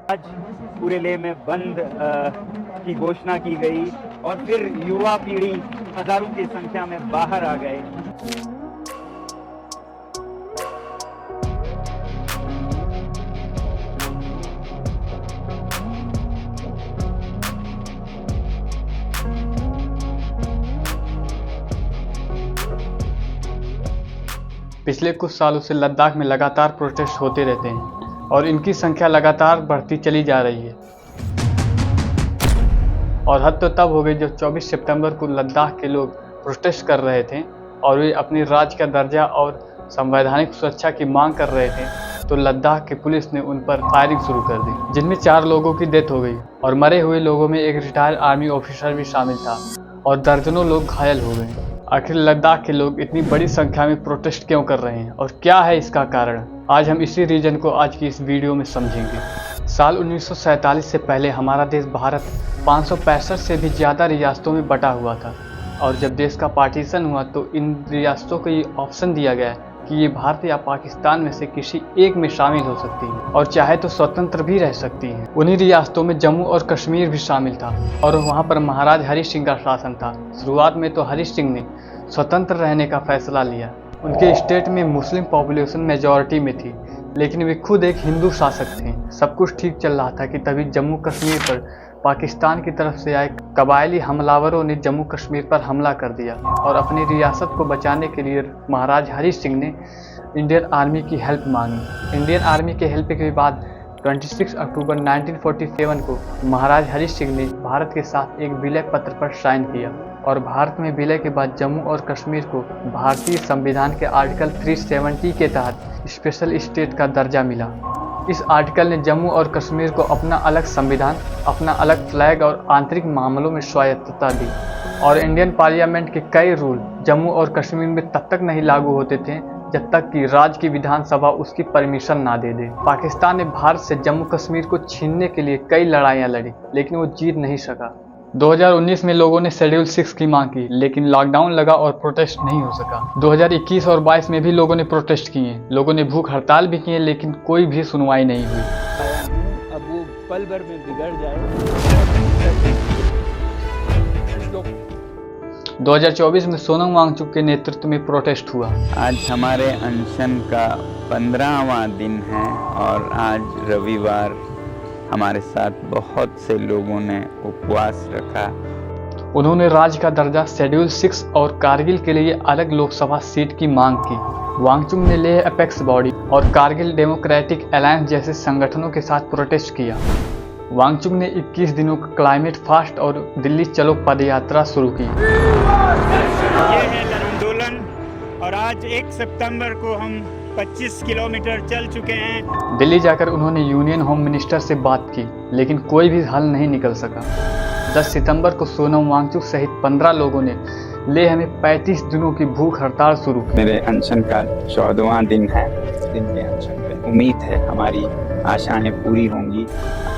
आज पूरे लेह में बंद की घोषणा की गई और फिर युवा पीढ़ी हजारों की संख्या में बाहर आ गए। पिछले कुछ सालों से लद्दाख में लगातार प्रोटेस्ट होते रहते हैं और इनकी संख्या लगातार बढ़ती चली जा रही है। और हद तो तब हो गई जब 24 सितंबर को लद्दाख के लोग प्रोटेस्ट कर रहे थे और वे अपने राज्य का दर्जा और संवैधानिक सुरक्षा की मांग कर रहे थे, तो लद्दाख की पुलिस ने उन पर फायरिंग शुरू कर दी, जिनमें 4 लोगों की डेथ हो गई और मरे हुए लोगों में एक रिटायर्ड आर्मी ऑफिसर भी शामिल था और दर्जनों लोग घायल हो गए। आखिर लद्दाख के लोग इतनी बड़ी संख्या में प्रोटेस्ट क्यों कर रहे हैं और क्या है इसका कारण? आज हम इसी रीजन को आज की इस वीडियो में समझेंगे। साल 1947 से पहले हमारा देश भारत 565 से भी ज़्यादा रियासतों में बटा हुआ था और जब देश का पार्टीशन हुआ तो इन रियासतों को ये ऑप्शन दिया गया कि ये भारत या पाकिस्तान में से किसी एक में शामिल हो सकती हैं और चाहे तो स्वतंत्र भी रह सकती हैं। उन्हीं रियासतों में जम्मू और कश्मीर भी शामिल था और वहाँ पर महाराज हरी सिंह का शासन था। शुरुआत में तो हरी सिंह ने स्वतंत्र रहने का फैसला लिया। उनके स्टेट में मुस्लिम पॉपुलेशन मेजॉरिटी में थी, लेकिन वे खुद एक हिंदू शासक थे। सब कुछ ठीक चल रहा था कि तभी जम्मू कश्मीर पर पाकिस्तान की तरफ से आए कबायली हमलावरों ने जम्मू कश्मीर पर हमला कर दिया और अपनी रियासत को बचाने के लिए महाराज हरी सिंह ने इंडियन आर्मी की हेल्प मांगी। इंडियन आर्मी के हेल्प के बाद 26 अक्टूबर 1947 को महाराज हरी सिंह ने भारत के साथ एक विलय पत्र पर साइन किया और भारत में विलय के बाद जम्मू और कश्मीर को भारतीय संविधान के आर्टिकल 370 के तहत स्पेशल स्टेट का दर्जा मिला। इस आर्टिकल ने जम्मू और कश्मीर को अपना अलग संविधान, अपना अलग फ्लैग और आंतरिक मामलों में स्वायत्तता दी और इंडियन पार्लियामेंट के कई रूल जम्मू और कश्मीर में तब तक नहीं लागू होते थे जब तक कि राज्य की विधानसभा उसकी परमिशन ना दे दे। पाकिस्तान ने भारत से जम्मू कश्मीर को छीनने के लिए कई लड़ाइयाँ लड़ी, लेकिन वो जीत नहीं सका। 2019 में लोगों ने शेड्यूल 6 की मांग की, लेकिन लॉकडाउन लगा और प्रोटेस्ट नहीं हो सका। 2021 और 22 में भी लोगों ने प्रोटेस्ट किए, लोगों ने भूख हड़ताल भी किए, लेकिन कोई भी सुनवाई नहीं हुई। अब वो पल भर में बिगड़ जाए। 2024 में सोनम वांगचुक के नेतृत्व में प्रोटेस्ट हुआ। आज हमारे अनशन का 15वां दिन है और आज रविवार हमारे साथ बहुत से लोगों ने उपवास रखा। उन्होंने राज्य का दर्जा शेड्यूल 6 और कारगिल के लिए अलग लोकसभा सीट की मांग की। वांगचुक ने लेह अपेक्स बॉडी और कारगिल डेमोक्रेटिक अलायंस जैसे संगठनों के साथ प्रोटेस्ट किया। वांगचुक ने 21 दिनों का क्लाइमेट फास्ट और दिल्ली चलो पदयात्रा शुरू की। ये है आंदोलन और आज 1 सितंबर को हम 25 किलोमीटर चल चुके हैं। दिल्ली जाकर उन्होंने यूनियन होम मिनिस्टर से बात की, लेकिन कोई भी हल नहीं निकल सका। 10 सितंबर को सोनम वांगचुक सहित 15 लोगों ने लेह में 35 दिनों की भूख हड़ताल शुरू की। मेरे अनशन का 14वां दिन है। इस दिन के अनशन पे उम्मीद है हमारी आशाएं पूरी होंगी,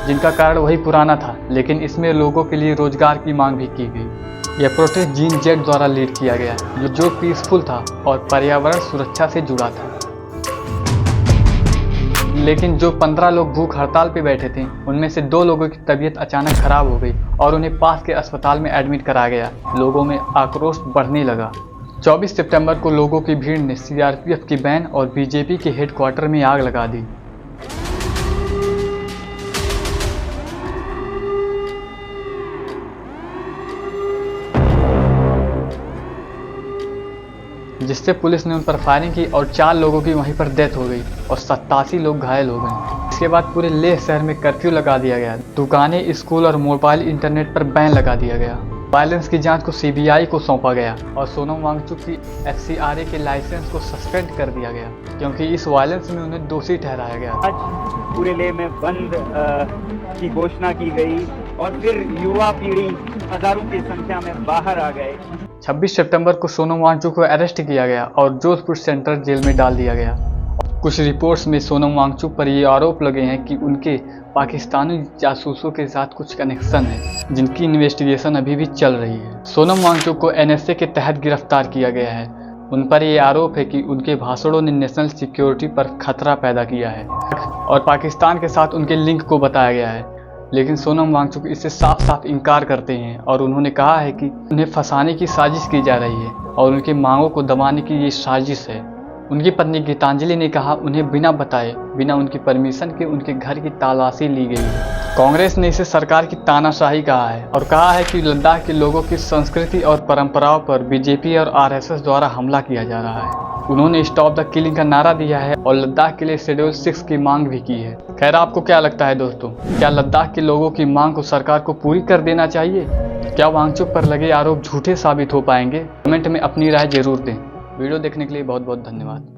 जिनका कारण वही पुराना था, लेकिन इसमें लोगों के लिए रोजगार की मांग भी की गई। यह प्रोटेस्ट जीन जेट द्वारा लीड किया गया, जो पीसफुल था और पर्यावरण सुरक्षा से जुड़ा था। लेकिन जो 15 लोग भूख हड़ताल पे बैठे थे, उनमें से 2 लोगों की तबीयत अचानक खराब हो गई और उन्हें पास के अस्पताल में एडमिट कराया गया। लोगों में आक्रोश बढ़ने लगा। 24 सितंबर को लोगों की भीड़ ने सीआरपीएफ की वैन और बीजेपी के हेडक्वार्टर में आग लगा दी। जिससे पुलिस ने उन पर फायरिंग की और 4 लोगों की वहीं पर डेथ हो गई और 87 लोग घायल हो गए। इसके बाद पूरे लेह शहर में कर्फ्यू लगा दिया गया। दुकानें, स्कूल और मोबाइल इंटरनेट पर बैन लगा दिया गया। वायलेंस की जांच को सीबीआई को सौंपा गया और सोनम वांगचुक की एफसीआरए के लाइसेंस को सस्पेंड कर दिया गया, क्योंकि इस वायलेंस में उन्हें दोषी ठहराया गया। आज पूरे लेह में बंद की घोषणा की गई और फिर युवा पीढ़ी हजारों की संख्या में बाहर आ गए। 26 सितंबर को सोनम वांगचुक को अरेस्ट किया गया और जोधपुर सेंट्रल जेल में डाल दिया गया। कुछ रिपोर्ट्स में सोनम वांगचुक पर ये आरोप लगे हैं कि उनके पाकिस्तानी जासूसों के साथ कुछ कनेक्शन है, जिनकी इन्वेस्टिगेशन अभी भी चल रही है। सोनम वांगचुक को एनएसए के तहत गिरफ्तार किया गया है। उन पर ये आरोप है कि उनके भाषणों ने नेशनल सिक्योरिटी पर खतरा पैदा किया है और पाकिस्तान के साथ उनके लिंक को बताया गया है। लेकिन सोनम वांगचुक इससे साफ साफ इनकार करते हैं और उन्होंने कहा है कि उन्हें फंसाने की साजिश की जा रही है और उनकी मांगों को दबाने की ये साजिश है। उनकी पत्नी गीतांजलि ने कहा उन्हें बिना बताए, बिना उनकी परमिशन के उनके घर की तलाशी ली गई है। कांग्रेस ने इसे सरकार की तानाशाही कहा है और कहा है कि लद्दाख के लोगों की संस्कृति और परंपराओं पर बीजेपी और आरएसएस द्वारा हमला किया जा रहा है। उन्होंने स्टॉप द किलिंग का नारा दिया है और लद्दाख के लिए शेड्यूल 6 की मांग भी की है। खैर, आपको क्या लगता है दोस्तों, क्या लद्दाख के लोगों की मांग को सरकार को पूरी कर देना चाहिए? क्या वांगचुक पर लगे आरोप झूठे साबित हो पाएंगे? कमेंट में अपनी राय जरूर दें। वीडियो देखने के लिए बहुत बहुत धन्यवाद।